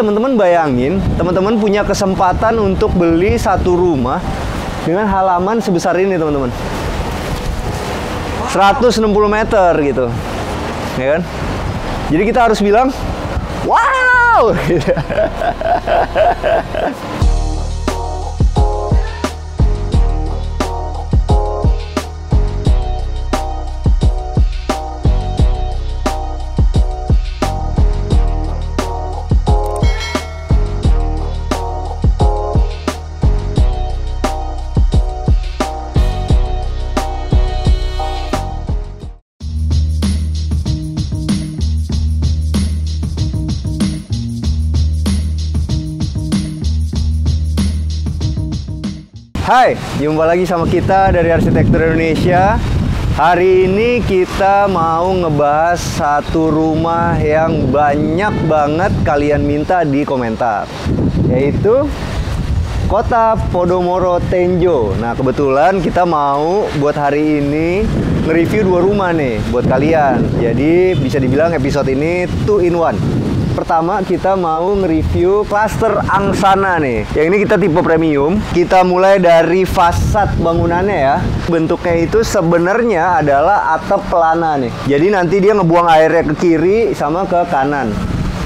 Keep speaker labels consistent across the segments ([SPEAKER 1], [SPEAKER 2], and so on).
[SPEAKER 1] teman-teman bayangin, teman-teman punya kesempatan untuk beli satu rumah dengan halaman sebesar ini, teman-teman. 160 meter gitu. Ya kan? Jadi kita harus bilang, wow! Hai, jumpa lagi sama kita dari Arsitektur Indonesia. Hari ini kita mau ngebahas satu rumah yang banyak banget kalian minta di komentar, yaitu Kota Podomoro Tenjo. Nah, kebetulan kita mau buat hari ini nge-review dua rumah nih buat kalian. Jadi bisa dibilang episode ini 2 in 1. Pertama, kita mau nge-review klaster Angsana nih. Yang ini kita tipe premium. Kita mulai dari fasad bangunannya ya. Bentuknya itu sebenarnya adalah atap pelana nih. Jadi nanti dia ngebuang airnya ke kiri sama ke kanan.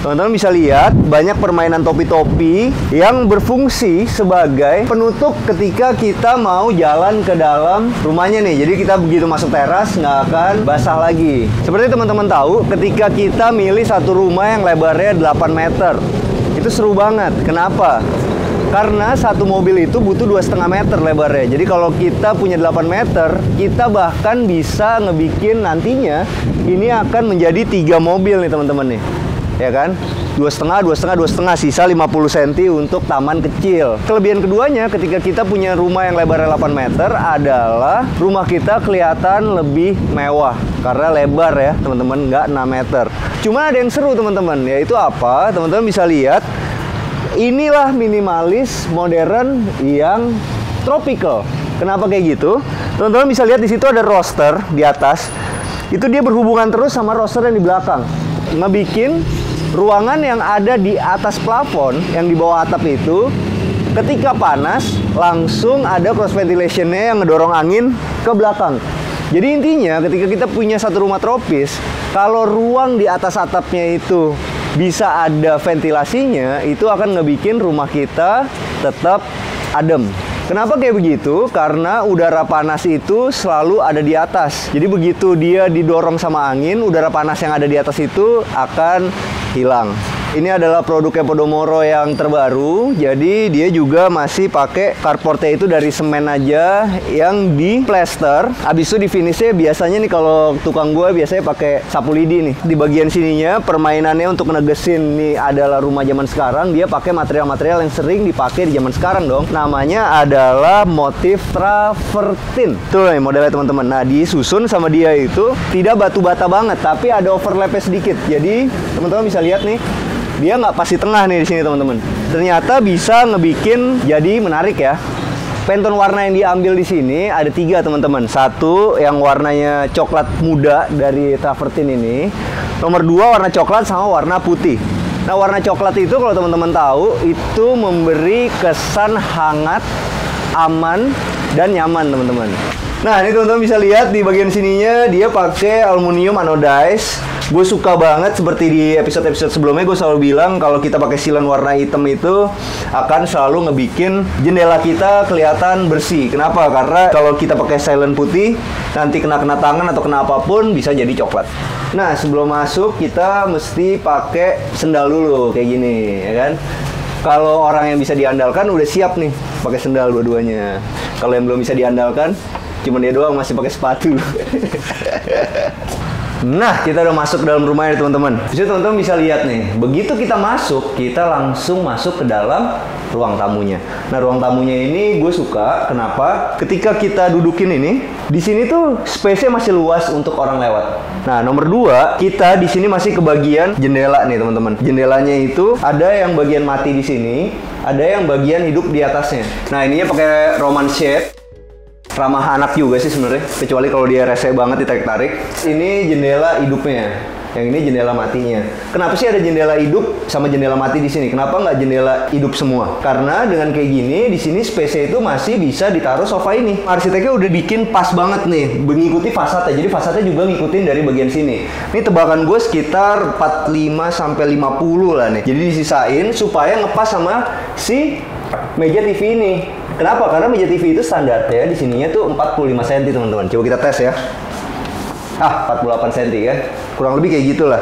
[SPEAKER 1] Teman-teman bisa lihat banyak permainan topi-topi yang berfungsi sebagai penutup ketika kita mau jalan ke dalam rumahnya nih. Jadi kita begitu masuk teras nggak akan basah lagi. Seperti teman-teman tahu, ketika kita milih satu rumah yang lebarnya 8 meter, itu seru banget. Kenapa? Karena satu mobil itu butuh 2,5 meter lebarnya. Jadi kalau kita punya 8 meter, kita bahkan bisa ngebikin nantinya ini akan menjadi 3 mobil nih teman-teman nih. Ya kan, 2,5, sisa 50 cm untuk taman kecil. Kelebihan keduanya ketika kita punya rumah yang lebarnya 8 meter adalah rumah kita kelihatan lebih mewah karena lebar ya teman-teman, nggak 6 meter. Cuma ada yang seru teman-teman, yaitu apa? Teman-teman bisa lihat, inilah minimalis modern yang tropical. Kenapa kayak gitu? Teman-teman bisa lihat di situ ada roster di atas. Itu dia berhubungan terus sama roster yang di belakang, ngebikin ruangan yang ada di atas plafon, yang di bawah atap itu, ketika panas, langsung ada cross ventilation-nya yang ngedorong angin ke belakang. Jadi intinya, ketika kita punya satu rumah tropis, kalau ruang di atas atapnya itu bisa ada ventilasinya, itu akan ngebikin rumah kita tetap adem. Kenapa kayak begitu? Karena udara panas itu selalu ada di atas. Jadi begitu dia didorong sama angin, udara panas yang ada di atas itu akan hilang. Ini adalah produknya Podomoro yang terbaru. Jadi dia juga masih pakai carportnya itu dari semen aja yang di plester. Habis itu di finishnya biasanya nih kalau tukang gue biasanya pakai sapu lidi nih. Di bagian sininya permainannya untuk negesin nih adalah rumah zaman sekarang. Dia pakai material-material yang sering dipakai di zaman sekarang dong. Namanya adalah motif travertin. Tuh nih modelnya teman-teman. Nah disusun sama dia itu tidak batu bata banget, tapi ada overlapnya sedikit. Jadi teman-teman bisa lihat nih, dia nggak pas di tengah nih di sini teman-teman. Ternyata bisa ngebikin jadi menarik ya. Pantone warna yang diambil di sini ada 3 teman-teman. Satu yang warnanya coklat muda dari travertin ini. Nomor 2 warna coklat sama warna putih. Nah warna coklat itu kalau teman-teman tahu itu memberi kesan hangat, aman, dan nyaman teman-teman. Nah ini teman-teman bisa lihat di bagian sininya dia pakai aluminium anodized. Gue suka banget, seperti di episode-episode sebelumnya gue selalu bilang kalau kita pakai silen warna hitam itu akan selalu ngebikin jendela kita kelihatan bersih. Kenapa? Karena kalau kita pakai silen putih, nanti kena tangan atau kena apapun bisa jadi coklat. Nah sebelum masuk kita mesti pakai sendal dulu kayak gini, ya kan? Kalau orang yang bisa diandalkan udah siap nih pakai sendal dua-duanya. Kalau yang belum bisa diandalkan, cuma dia doang masih pakai sepatu. Nah, kita udah masuk ke dalam rumah ya teman-teman. Jadi teman-teman bisa lihat nih, begitu kita masuk, kita langsung masuk ke dalam ruang tamunya. Nah, ruang tamunya ini gue suka. Kenapa? Ketika kita dudukin ini, di sini tuh space-nya masih luas untuk orang lewat. Nah, nomor 2, kita di sini masih kebagian jendela nih teman-teman. Jendelanya itu ada yang bagian mati di sini, ada yang bagian hidup di atasnya. Nah, ininya pakai Roman shade. Ramah anak juga sih sebenarnya, kecuali kalau dia rese banget ditarik-tarik. Ini jendela hidupnya. Yang ini jendela matinya. Kenapa sih ada jendela hidup sama jendela mati di sini? Kenapa nggak jendela hidup semua? Karena dengan kayak gini, di sini space itu masih bisa ditaruh sofa ini. Arsiteknya udah bikin pas banget nih, mengikuti fasadnya. Jadi fasadnya juga ngikutin dari bagian sini. Ini tebakan gue sekitar 45 sampai 50 lah nih. Jadi disisain supaya ngepas sama si meja TV ini. Kenapa? Karena meja TV itu standarnya di sininya tuh 45 cm, teman-teman. Coba kita tes ya. 48 cm kan? Kurang lebih kayak gitulah.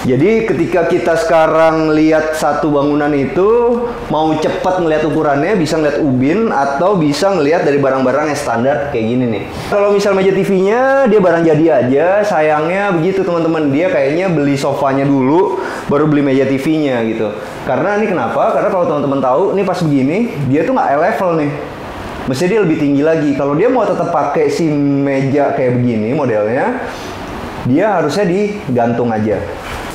[SPEAKER 1] Jadi ketika kita sekarang lihat satu bangunan itu, mau cepat ngelihat ukurannya, bisa ngelihat ubin atau bisa ngelihat dari barang-barang yang standar kayak gini nih. Kalau misal meja TV-nya dia barang jadi aja, sayangnya begitu teman-teman. Dia kayaknya beli sofanya dulu, baru beli meja TV-nya gitu. Karena ini kenapa? Karena kalau teman-teman tahu, ini pas begini, dia tuh nggak level nih. Mestinya dia lebih tinggi lagi. Kalau dia mau tetap pakai si meja kayak begini modelnya, dia harusnya digantung aja.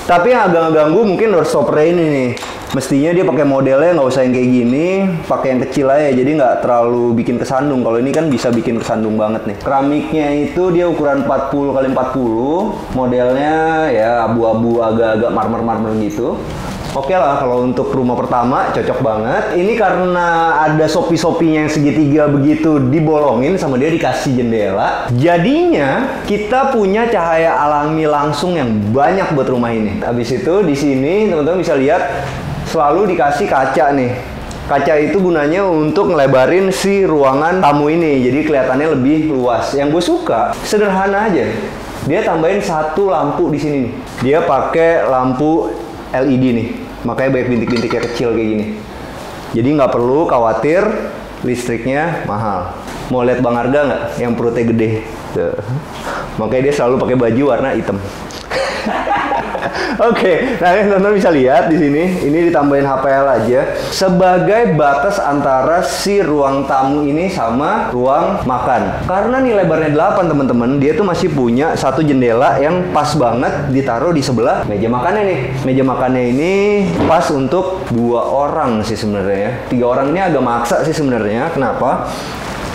[SPEAKER 1] Tapi yang agak ganggu mungkin doorstopper ini nih. Mestinya dia pakai modelnya nggak usah yang kayak gini, pakai yang kecil aja. Jadi nggak terlalu bikin kesandung. Kalau ini kan bisa bikin kesandung banget nih. Keramiknya itu dia ukuran 40 x 40. Modelnya ya abu-abu agak-agak marmer-marmer gitu. Oke lah, kalau untuk rumah pertama cocok banget. Ini karena ada sopi-sopinya yang segitiga begitu dibolongin sama dia dikasih jendela. Jadinya kita punya cahaya alami langsung yang banyak buat rumah ini. Habis itu di sini teman-teman bisa lihat selalu dikasih kaca nih. Kaca itu gunanya untuk ngelebarin si ruangan tamu ini. Jadi kelihatannya lebih luas. Yang gue suka sederhana aja. Dia tambahin satu lampu di sini nih. Dia pakai lampu LED nih. Makanya banyak bintik-bintiknya kecil kayak gini. Jadi nggak perlu khawatir listriknya mahal. Mau lihat Bang Arga nggak? Yang perutnya gede. Tuh. Makanya dia selalu pakai baju warna hitam. Oke, nah teman-teman bisa lihat di sini, ini ditambahin HPL aja sebagai batas antara si ruang tamu ini sama ruang makan. Karena nih lebarnya 8 teman-teman, dia tuh masih punya satu jendela yang pas banget ditaruh di sebelah meja makannya nih. Meja makannya ini pas untuk 2 orang sih sebenarnya. 3 orang ini agak maksa sih sebenarnya. Kenapa?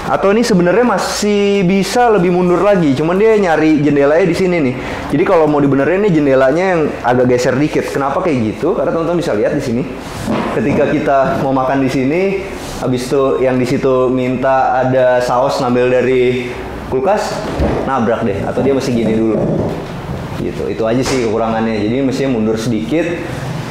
[SPEAKER 1] Atau ini sebenarnya masih bisa lebih mundur lagi, cuman dia nyari jendelanya di sini nih. Jadi kalau mau dibenerin nih jendelanya yang agak geser dikit. Kenapa kayak gitu? Karena teman-teman bisa lihat di sini. Ketika kita mau makan di sini, habis itu yang di situ minta ada saus ngambil dari kulkas, nabrak deh. Atau dia mesti gini dulu. Gitu. Itu aja sih kekurangannya. Jadi mestinya mundur sedikit.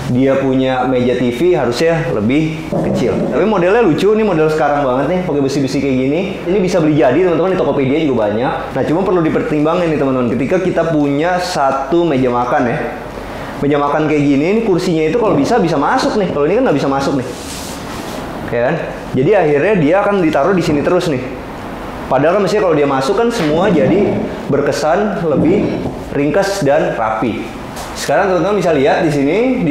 [SPEAKER 1] Dia punya meja TV harusnya lebih kecil. Tapi modelnya lucu, nih model sekarang banget nih, pakai besi-besi kayak gini. Ini bisa beli jadi teman-teman, di Tokopedia juga banyak. Nah, cuma perlu dipertimbangkan nih teman-teman, ketika kita punya satu meja makan ya. Meja makan kayak gini, ini kursinya itu kalau bisa masuk nih. Kalau ini kan nggak bisa masuk nih. Ya kan? Jadi akhirnya dia akan ditaruh di sini terus nih. Padahal kan mestinya kalau dia masuk kan semua jadi berkesan lebih ringkas dan rapi. Sekarang teman-teman bisa lihat di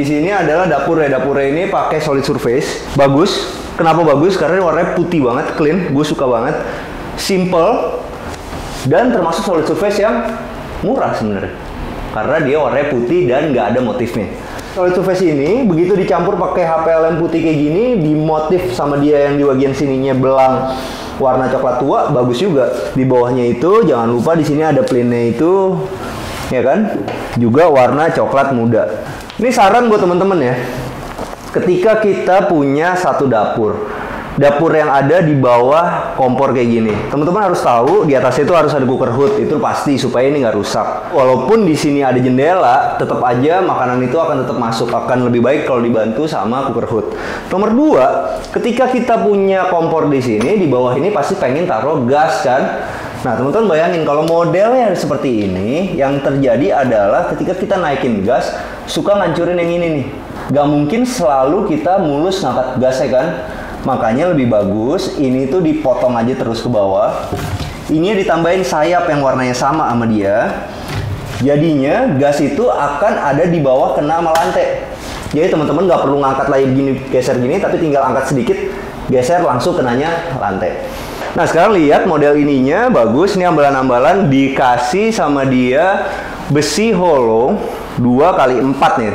[SPEAKER 1] sini adalah dapur ya. Dapurnya ini pakai solid surface, bagus. Kenapa bagus? Karena warnanya putih banget, clean. Gue suka banget, simple, dan termasuk solid surface yang murah sebenarnya. Karena dia warnanya putih dan nggak ada motifnya. Solid surface ini begitu dicampur pakai HPL yang putih kayak gini, dimotif sama dia yang di bagian sininya belang warna coklat tua, bagus juga. Di bawahnya itu jangan lupa di sini ada plainnya itu. Ya kan, juga warna coklat muda. Ini saran buat teman-teman ya. Ketika kita punya satu dapur yang ada di bawah kompor kayak gini, teman-teman harus tahu di atasnya itu harus ada cooker hood, itu pasti supaya ini nggak rusak. Walaupun di sini ada jendela, tetap aja makanan itu akan tetap masuk. Akan lebih baik kalau dibantu sama cooker hood. Nomor 2, ketika kita punya kompor di sini, di bawah ini pasti pengen taruh gas kan. Nah, teman-teman bayangin kalau modelnya seperti ini, yang terjadi adalah ketika kita naikin gas, suka ngancurin yang ini nih. Gak mungkin selalu kita mulus ngangkat gasnya kan. Makanya lebih bagus, ini tuh dipotong aja terus ke bawah. Ini ditambahin sayap yang warnanya sama dia. Jadinya gas itu akan ada di bawah kena sama lantai. Jadi teman-teman gak perlu ngangkat lagi gini, geser gini, tapi tinggal angkat sedikit, geser langsung kenanya lantai. Nah, sekarang lihat model ininya bagus. Ini ambalan-ambalan dikasih sama dia besi hollow 2x4 nih.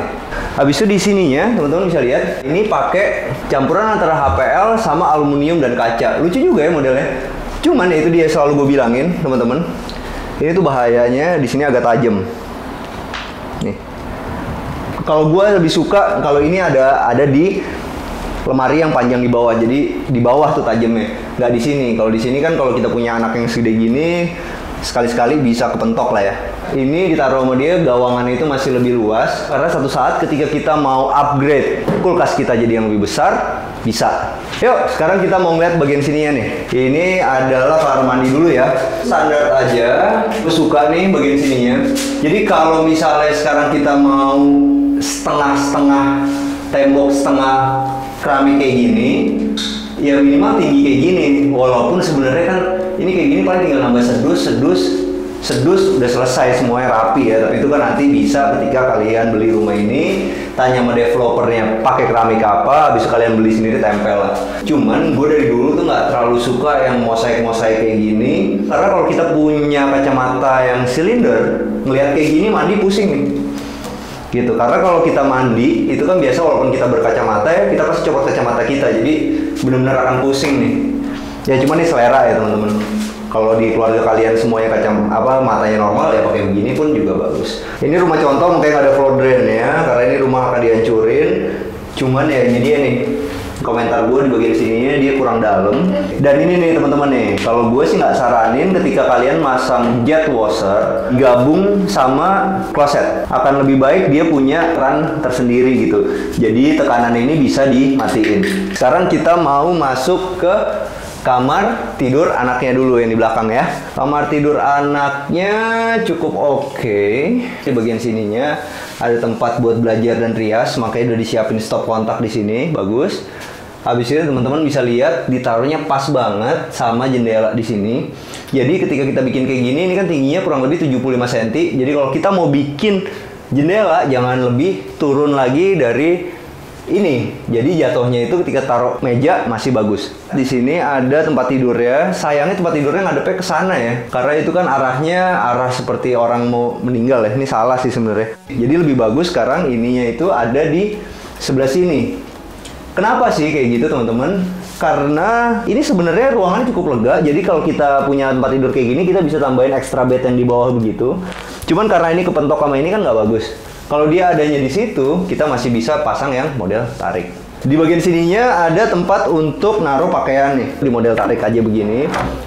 [SPEAKER 1] Habis itu di sininya teman-teman bisa lihat ini pakai campuran antara HPL sama aluminium dan kaca. Lucu juga ya modelnya. Cuman ya itu dia selalu gue bilangin teman-teman. Ini tuh bahayanya di sini agak tajam. Nih. Kalau gue lebih suka kalau ini ada di lemari yang panjang di bawah, jadi di bawah tuh tajamnya, nggak di sini. Kalau di sini kan kalau kita punya anak yang segede gini, sekali-sekali bisa kepentok lah ya. Ini ditaruh sama dia, gawangannya itu masih lebih luas, karena satu saat ketika kita mau upgrade kulkas kita jadi yang lebih besar, bisa. Yuk, sekarang kita mau ngeliat bagian sininya nih. Ini adalah kamar mandi dulu ya. Standar aja, gue suka nih bagian sininya. Jadi kalau misalnya sekarang kita mau setengah-setengah tembok, setengah keramik kayak gini, ya minimal tinggi kayak gini. Walaupun sebenarnya kan ini kayak gini paling tinggal nambah sedus udah selesai semuanya rapi ya. Tapi itu kan nanti bisa ketika kalian beli rumah ini, tanya sama developernya pakai keramik apa, habis kalian beli sendiri tempel lah. Cuman gue dari dulu tuh nggak terlalu suka yang mosaik-mosaik kayak gini, karena kalau kita punya kacamata yang silinder, ngelihat kayak gini mandi pusing nih. Gitu, karena kalau kita mandi itu kan biasa walaupun kita berkacamata ya, kita pasti copot kacamata kita, jadi benar-benar akan pusing nih. Ya cuman ini selera ya teman-teman. Kalau di keluarga kalian semuanya matanya normal ya pakai begini pun juga bagus. Ini rumah contoh mungkin ada floor drain ya, karena ini rumah akan dihancurin. Cuman ya ini dia nih, komentar gue di bagian sininya dia kurang dalam. Dan ini nih teman-teman nih, kalau gue sih nggak saranin ketika kalian masang jet washer gabung sama kloset. Akan lebih baik dia punya keran tersendiri gitu, jadi tekanan ini bisa dimatiin. Sekarang kita mau masuk ke kamar tidur anaknya dulu yang di belakang ya. Kamar tidur anaknya cukup oke. Di bagian sininya ada tempat buat belajar dan rias, makanya udah disiapin stop kontak di sini, bagus. Habis itu teman-teman bisa lihat ditaruhnya pas banget sama jendela di sini. Jadi ketika kita bikin kayak gini, ini kan tingginya kurang lebih 75 cm. Jadi kalau kita mau bikin jendela, jangan lebih turun lagi dari ini. Jadi jatuhnya itu ketika taruh meja masih bagus. Di sini ada tempat tidurnya. Sayangnya tempat tidurnya ngadepnya ke sana ya. Karena itu kan arahnya arah seperti orang mau meninggal ya. Ini salah sih sebenarnya. Jadi lebih bagus sekarang ininya itu ada di sebelah sini. Kenapa sih kayak gitu teman-teman? Karena ini sebenarnya ruangannya cukup lega. Jadi kalau kita punya tempat tidur kayak gini, kita bisa tambahin extra bed yang di bawah begitu. Cuman karena ini kepentok sama ini kan nggak bagus. Kalau dia adanya di situ, kita masih bisa pasang yang model tarik. Di bagian sininya ada tempat untuk naruh pakaian nih. Di model tarik aja begini.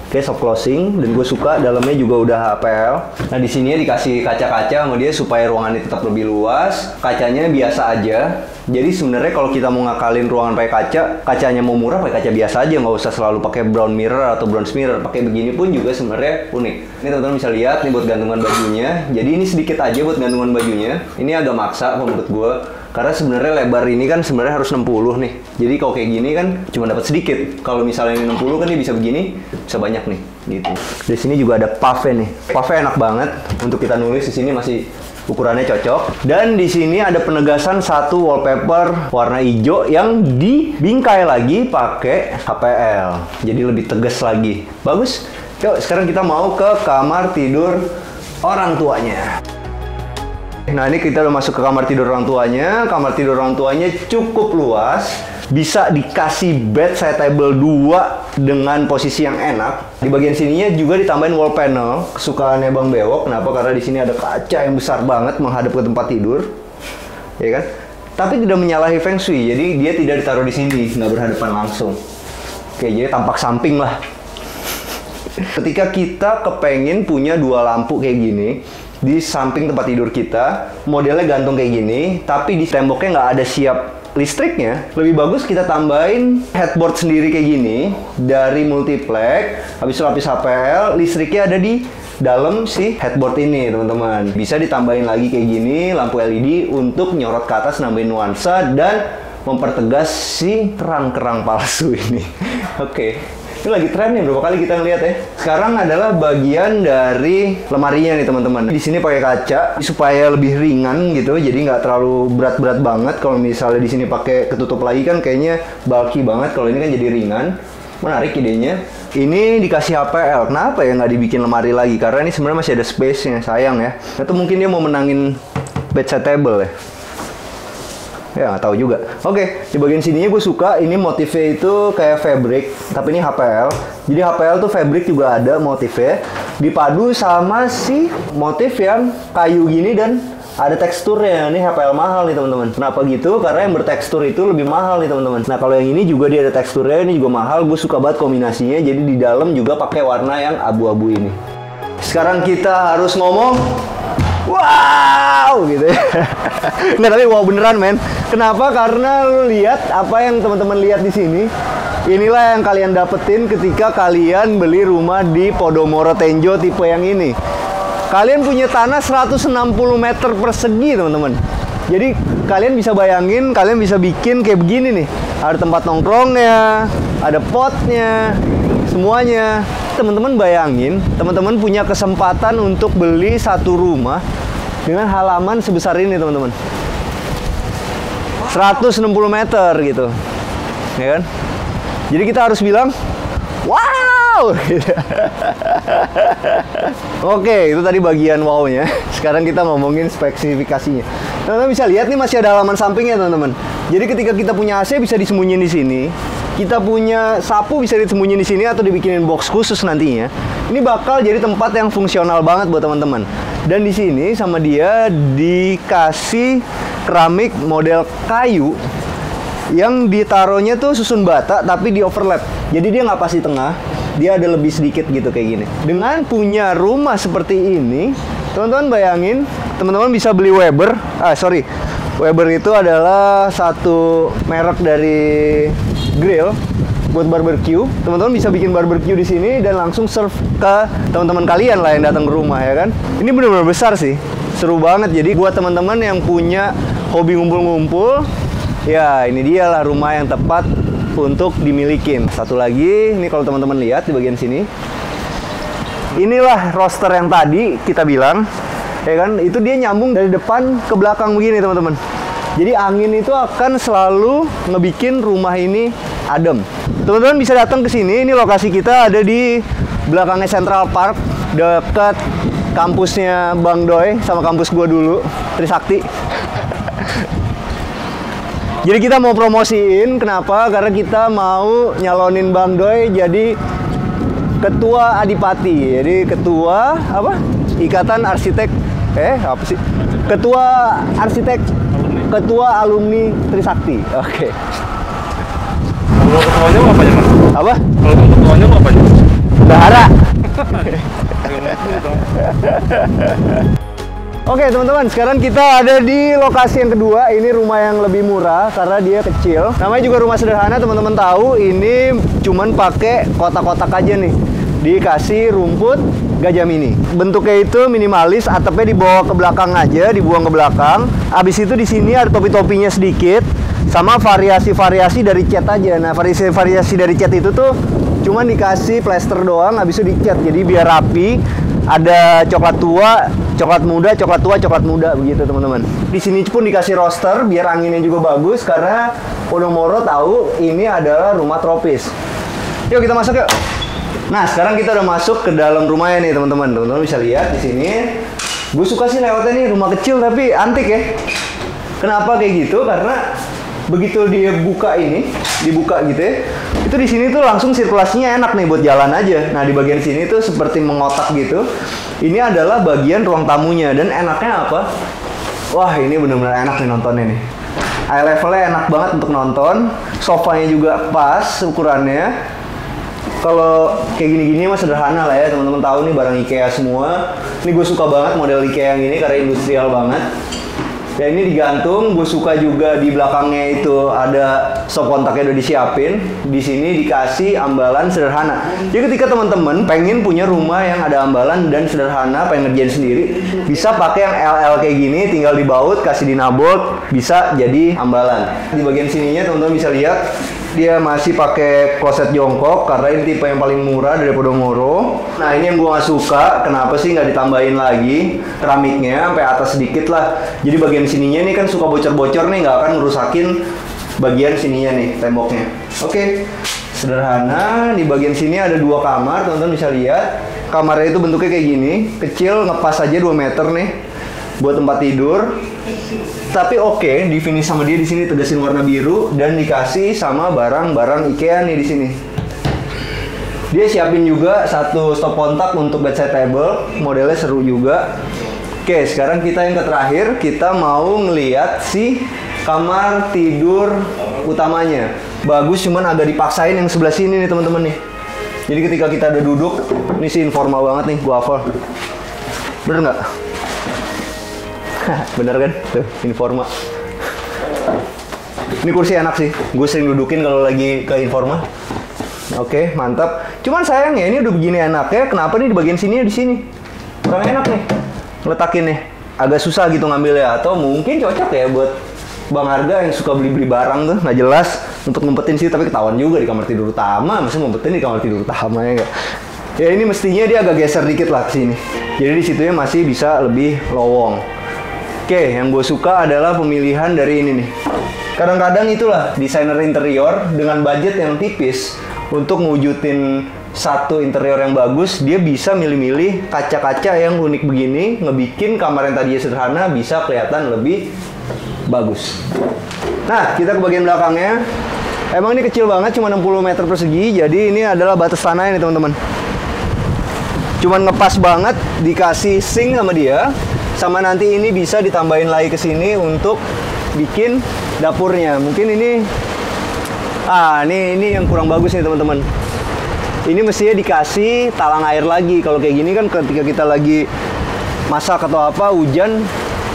[SPEAKER 1] Oke, soft closing. Dan gue suka dalamnya juga udah HPL. Nah, di sini dikasih kaca-kaca sama dia supaya ruangannya tetap lebih luas. Kacanya biasa aja. Jadi sebenarnya kalau kita mau ngakalin ruangan pakai kaca, kacanya mau murah pakai kaca biasa aja, nggak usah selalu pakai brown mirror atau bronze mirror. Pakai begini pun juga sebenarnya unik. Ini teman-teman bisa lihat nih buat gantungan bajunya. Jadi ini sedikit aja buat gantungan bajunya. Ini agak maksa menurut gue. Karena sebenarnya lebar ini kan sebenarnya harus 60 nih. Jadi kalau kayak gini kan cuma dapat sedikit. Kalau misalnya ini 60 kan dia bisa begini, bisa banyak nih gitu. Di sini juga ada puffnya nih. Puffnya enak banget untuk kita nulis di sini, masih ukurannya cocok. Dan di sini ada penegasan satu wallpaper warna hijau yang dibingkai lagi pakai HPL. Jadi lebih tegas lagi. Bagus. Yuk, sekarang kita mau ke kamar tidur orang tuanya. Nah, ini kita udah masuk ke kamar tidur orang tuanya. Kamar tidur orang tuanya cukup luas. Bisa dikasih bed seatable 2 dengan posisi yang enak. Di bagian sininya juga ditambahin wall panel kesukaannya Bang Bewok. Kenapa? Karena di sini ada kaca yang besar banget menghadap ke tempat tidur, ya kan? Tapi tidak menyalahi feng shui. Jadi dia tidak ditaruh di sini, nggak berhadapan langsung. Oke, jadi tampak samping lah. Ketika kita kepengen punya 2 lampu kayak gini di samping tempat tidur kita, modelnya gantung kayak gini, tapi di temboknya nggak ada siap listriknya, lebih bagus kita tambahin headboard sendiri kayak gini dari Multiplex. Habis itu lapis HPL, listriknya ada di dalam si headboard ini teman-teman. Bisa ditambahin lagi kayak gini lampu LED untuk nyorot ke atas, nambahin nuansa dan mempertegas si kerang-kerang palsu ini. Oke. Ini lagi tren nih, berapa kali kita ngeliat ya. Sekarang adalah bagian dari lemarinya nih teman-teman. Di sini pakai kaca supaya lebih ringan gitu, jadi nggak terlalu berat-berat banget. Kalau misalnya di sini pakai ketutup lagi kan kayaknya bulky banget. Kalau ini kan jadi ringan. Menarik idenya. Ini dikasih HPL. Kenapa ya nggak dibikin lemari lagi? Karena ini sebenarnya masih ada space-nya, sayang ya. Atau mungkin dia mau menangin bedside table ya. Ya nggak tahu juga. Oke, di bagian sininya gue suka ini motifnya itu kayak fabric, tapi ini HPL. Jadi HPL tuh fabric juga ada motifnya, dipadu sama si motif yang kayu gini dan ada teksturnya. Ini HPL mahal nih teman-teman. Kenapa gitu? Karena yang bertekstur itu lebih mahal nih teman-teman. Nah kalau yang ini juga dia ada teksturnya, ini juga mahal. Gue suka banget kombinasinya. Jadi di dalam juga pakai warna yang abu-abu ini. Sekarang kita harus ngomong wow gitu ya. Nggak, tapi wow beneran men. Kenapa? Karena lu lihat apa yang teman-teman lihat di sini. Inilah yang kalian dapetin ketika kalian beli rumah di Podomoro Tenjo tipe yang ini. Kalian punya tanah 160 meter persegi teman-teman. Jadi kalian bisa bayangin, kalian bisa bikin kayak begini nih. Ada tempat nongkrongnya, ada potnya, semuanya. Teman-teman bayangin, teman-teman punya kesempatan untuk beli satu rumah dengan halaman sebesar ini teman-teman. 160 meter gitu. Ya kan? Jadi kita harus bilang wow! Oke, itu tadi bagian wow-nya. Sekarang kita ngomongin spesifikasinya. Teman-teman bisa lihat nih masih ada halaman sampingnya, teman-teman. Jadi ketika kita punya AC bisa disembunyiin di sini. Kita punya sapu bisa disembunyiin di sini atau dibikinin box khusus nantinya. Ini bakal jadi tempat yang fungsional banget buat teman-teman. Dan di sini sama dia dikasih keramik model kayu yang ditaruhnya tuh susun bata tapi di overlap. Jadi dia nggak pas di tengah, dia ada lebih sedikit gitu kayak gini. Dengan punya rumah seperti ini, teman-teman bayangin, teman-teman bisa beli Weber. Weber itu adalah satu merek dari grill buat barbecue. Teman-teman bisa bikin barbecue di sini dan langsung serve ke teman-teman kalian lah yang datang ke rumah ya kan. Ini benar-benar besar sih, seru banget. Jadi buat teman-teman yang punya hobi ngumpul-ngumpul, ya ini dia lah rumah yang tepat untuk dimilikin. Satu lagi, ini kalau teman-teman lihat di bagian sini, inilah roster yang tadi kita bilang, ya kan? Itu dia nyambung dari depan ke belakang begini teman-teman. Jadi angin itu akan selalu ngebikin rumah ini adem. Teman-teman bisa datang ke sini. Ini lokasi kita ada di belakangnya Central Park, dekat kampusnya Bang Doi sama kampus gua dulu, Trisakti. Jadi kita mau promosiin, kenapa? Karena kita mau nyalonin Bang Doi jadi ketua Adipati. Jadi ketua apa? Ikatan Arsitek apa sih? Ketua Arsitek, ketua alumni Trisakti. Oke.
[SPEAKER 2] Kalau ketuanya mau apa ya, Mas?
[SPEAKER 1] Apa?
[SPEAKER 2] Kalau ketuanya mau apa ya?
[SPEAKER 1] Bahara. Oke teman-teman, sekarang kita ada di lokasi yang kedua. Ini rumah yang lebih murah karena dia kecil. Namanya juga rumah sederhana, teman-teman tahu. Ini cuman pakai kotak-kotak aja nih. Dikasih rumput gajah mini. Bentuknya itu minimalis, atapnya dibawa ke belakang aja, dibuang ke belakang. Abis itu di sini ada topi-topinya sedikit, sama variasi-variasi dari cat aja. Nah, variasi-variasi dari cat itu tuh cuman dikasih plester doang, abis itu dicat. Jadi biar rapi. Ada coklat tua, coklat muda, coklat tua, coklat muda begitu teman-teman. Di sini pun dikasih roster biar anginnya juga bagus karena Podomoro tahu ini adalah rumah tropis. Yuk kita masuk yuk. Nah sekarang kita udah masuk ke dalam rumahnya nih teman-teman. Teman-teman bisa lihat di sini. Gue suka sih lewatnya nih, rumah kecil tapi antik ya. Kenapa kayak gitu? Karena begitu dia buka ini, dibuka gitu ya, itu di sini tuh langsung sirkulasinya enak nih buat jalan aja. Nah di bagian sini tuh seperti mengotak gitu. Ini adalah bagian ruang tamunya dan enaknya apa? Wah ini bener-bener enak nih nontonnya nih. Eye levelnya enak banget untuk nonton. Sofanya juga pas ukurannya. Kalau kayak gini-gini mah sederhana lah ya, teman-teman tahu nih barang IKEA semua. Ini gue suka banget model IKEA yang ini karena industrial banget. Ya ini digantung, gue suka juga di belakangnya itu ada stop kontaknya udah disiapin. Di sini dikasih ambalan sederhana. Jadi ketika teman-teman pengen punya rumah yang ada ambalan dan sederhana, pengen ngerjain sendiri, bisa pakai yang LL kayak gini, tinggal dibaut, kasih dinabot, bisa jadi ambalan. Di bagian sininya teman-teman bisa lihat dia masih pakai kloset jongkok karena ini tipe yang paling murah dari Podomoro. Nah ini yang gue nggak suka, kenapa sih nggak ditambahin lagi keramiknya sampai atas sedikit lah. Jadi bagian sininya nih kan suka bocor-bocor nih, nggak akan ngerusakin bagian sininya nih temboknya. Oke, sederhana. Di bagian sini ada dua kamar, teman-teman bisa lihat. Kamarnya itu bentuknya kayak gini, kecil, ngepas aja 2 meter nih buat tempat tidur. Tapi oke, di finish sama dia di sini tegasin warna biru dan dikasih sama barang-barang IKEA nih di sini. Dia siapin juga satu stop kontak untuk bedside table, modelnya seru juga. Oke, sekarang kita yang terakhir, kita mau ngeliat si kamar tidur utamanya. Bagus, cuman agak dipaksain yang sebelah sini nih teman-teman nih. Jadi ketika kita udah duduk, ini sih informal banget nih, gua hafal. Bener nggak? Bener kan? Tuh, informal. Ini kursi enak sih, gue sering dudukin kalau lagi ke informal. Oke, mantap. Cuman sayangnya ini udah begini enaknya, kenapa nih di bagian sini di sini? Kurang enak nih, letakin nih. Agak susah gitu ngambilnya, atau mungkin cocok ya buat Bang Arga yang suka beli-beli barang tuh, nggak jelas untuk ngumpetin sih, tapi ketahuan juga di kamar tidur utama, masa ngumpetin di kamar tidur utama ya nggak? Ya ini mestinya dia agak geser dikit lah ke sini. Jadi di situnya masih bisa lebih lowong. Oke, yang gue suka adalah pemilihan dari ini nih. Kadang-kadang itulah desainer interior dengan budget yang tipis untuk ngewujudin satu interior yang bagus, dia bisa milih-milih kaca-kaca yang unik begini, ngebikin kamar yang tadinya sederhana bisa kelihatan lebih bagus. Nah, kita ke bagian belakangnya. Emang ini kecil banget, cuma 60 meter persegi. Jadi ini adalah batas tanah ini teman-teman. Cuman ngepas banget, dikasih sink sama dia. Sama nanti ini bisa ditambahin lagi ke sini untuk bikin dapurnya. Mungkin ini ini yang kurang bagus nih teman-teman. Ini mestinya dikasih talang air lagi. Kalau kayak gini kan ketika kita lagi masak atau apa, hujan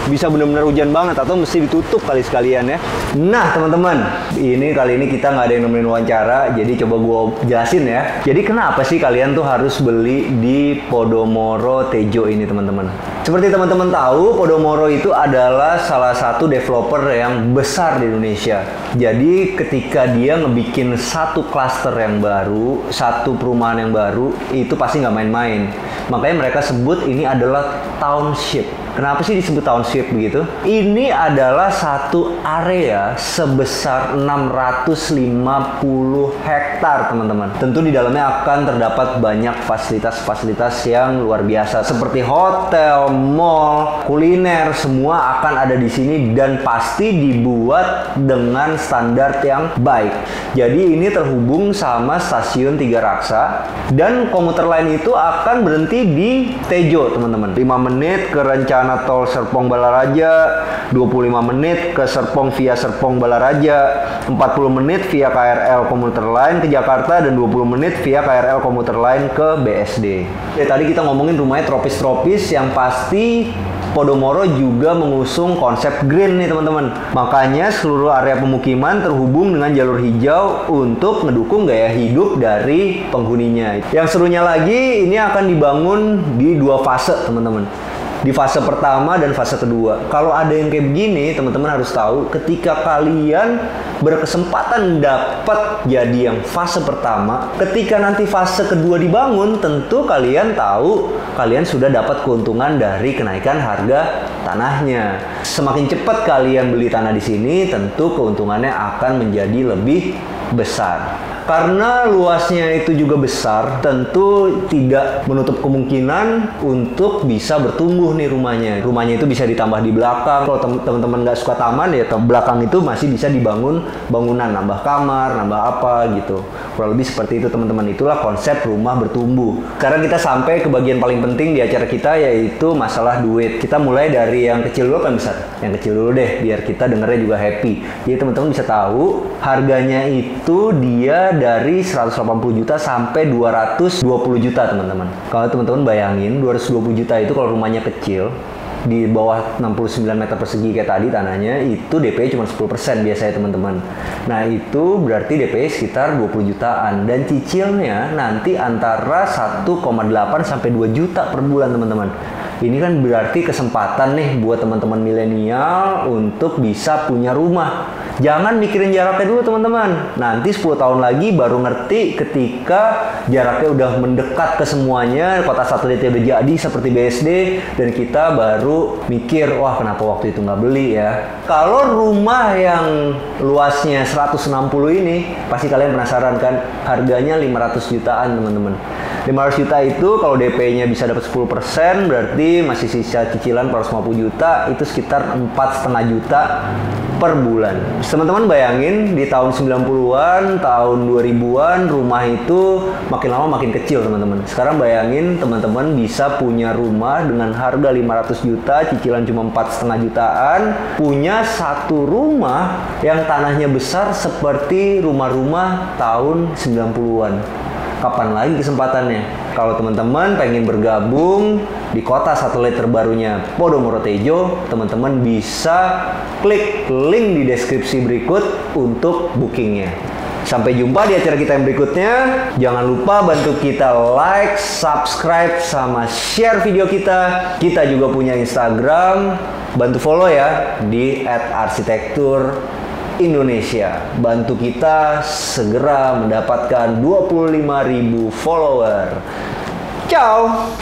[SPEAKER 1] bisa benar-benar hujan banget, atau mesti ditutup kali sekalian ya. Nah teman-teman, ini kali ini kita nggak ada yang nemenin wawancara, jadi coba gue jelasin ya. Jadi kenapa sih kalian tuh harus beli di Podomoro Tejo ini teman-teman? Seperti teman-teman tahu, Podomoro itu adalah salah satu developer yang besar di Indonesia. Jadi ketika dia ngebikin satu klaster yang baru, satu perumahan yang baru, itu pasti nggak main-main. Makanya mereka sebut ini adalah township. Kenapa sih disebut township begitu? Ini adalah satu area sebesar 650 hektar, teman-teman. Tentu di dalamnya akan terdapat banyak fasilitas-fasilitas yang luar biasa seperti hotel, mall, kuliner, semua akan ada di sini dan pasti dibuat dengan standar yang baik. Jadi ini terhubung sama stasiun Tiga Raksa dan komuter lain itu akan berhenti di Tejo, teman-teman. 5 menit ke Rencana Tol Serpong Balaraja, 25 menit ke Serpong via Serpong Balaraja, 40 menit via KRL komuter lain ke Jakarta, dan 20 menit via KRL komuter lain ke BSD. Tadi kita ngomongin rumahnya tropis-tropis, yang pasti Podomoro juga mengusung konsep green nih teman-teman. Makanya seluruh area pemukiman terhubung dengan jalur hijau untuk mendukung gaya hidup dari penghuninya. Yang serunya lagi, ini akan dibangun di 2 fase teman-teman. Di fase pertama dan fase kedua. Kalau ada yang kayak begini, teman-teman harus tahu, ketika kalian berkesempatan dapat jadi yang fase pertama, ketika nanti fase kedua dibangun, tentu kalian tahu kalian sudah dapat keuntungan dari kenaikan harga tanahnya. Semakin cepat kalian beli tanah di sini, tentu keuntungannya akan menjadi lebih besar. Karena luasnya itu juga besar, tentu tidak menutup kemungkinan untuk bisa bertumbuh nih rumahnya. Rumahnya itu bisa ditambah di belakang. Kalau teman-teman nggak suka taman, ya belakang itu masih bisa dibangun bangunan, nambah kamar, nambah apa gitu. Kurang lebih seperti itu teman-teman. Itulah konsep rumah bertumbuh. Sekarang kita sampai ke bagian paling penting di acara kita, yaitu masalah duit. Kita mulai dari yang kecil dulu kan besar. Yang kecil dulu deh, biar kita dengernya juga happy. Jadi teman-teman bisa tahu harganya itu dia dari 180 juta sampai 220 juta teman-teman. Kalau teman-teman bayangin 220 juta itu kalau rumahnya kecil di bawah 69 meter persegi kayak tadi tanahnya, itu DP cuma 10% biasanya teman-teman. Nah itu berarti DP sekitar 20 jutaan dan cicilnya nanti antara 1,8 sampai 2 juta per bulan teman-teman. Ini kan berarti kesempatan nih buat teman-teman milenial untuk bisa punya rumah. Jangan mikirin jaraknya dulu teman-teman. Nanti 10 tahun lagi baru ngerti ketika jaraknya udah mendekat ke semuanya, kota satelitnya udah jadi seperti BSD, dan kita baru mikir, wah kenapa waktu itu nggak beli ya. Kalau rumah yang luasnya 160 ini, pasti kalian penasaran kan, harganya 500 jutaan teman-teman. 500 juta itu kalau DP-nya bisa dapat 10%, berarti masih sisa cicilan 450 juta, itu sekitar 4,5 juta per bulan. Teman-teman bayangin di tahun 90-an, tahun 2000-an rumah itu makin lama makin kecil teman-teman. Sekarang bayangin teman-teman bisa punya rumah dengan harga 500 juta, cicilan cuma 4,5 jutaan, punya satu rumah yang tanahnya besar seperti rumah-rumah tahun 90-an. Kapan lagi kesempatannya? Kalau teman-teman pengen bergabung di kota satelit terbarunya Podomoro Tejo, teman-teman bisa klik link di deskripsi berikut untuk bookingnya. Sampai jumpa di acara kita yang berikutnya. Jangan lupa bantu kita like, subscribe, sama share video kita. Kita juga punya Instagram. Bantu follow ya di @arsitektur_Indonesia. Bantu kita segera mendapatkan 25.000 follower. Ciao!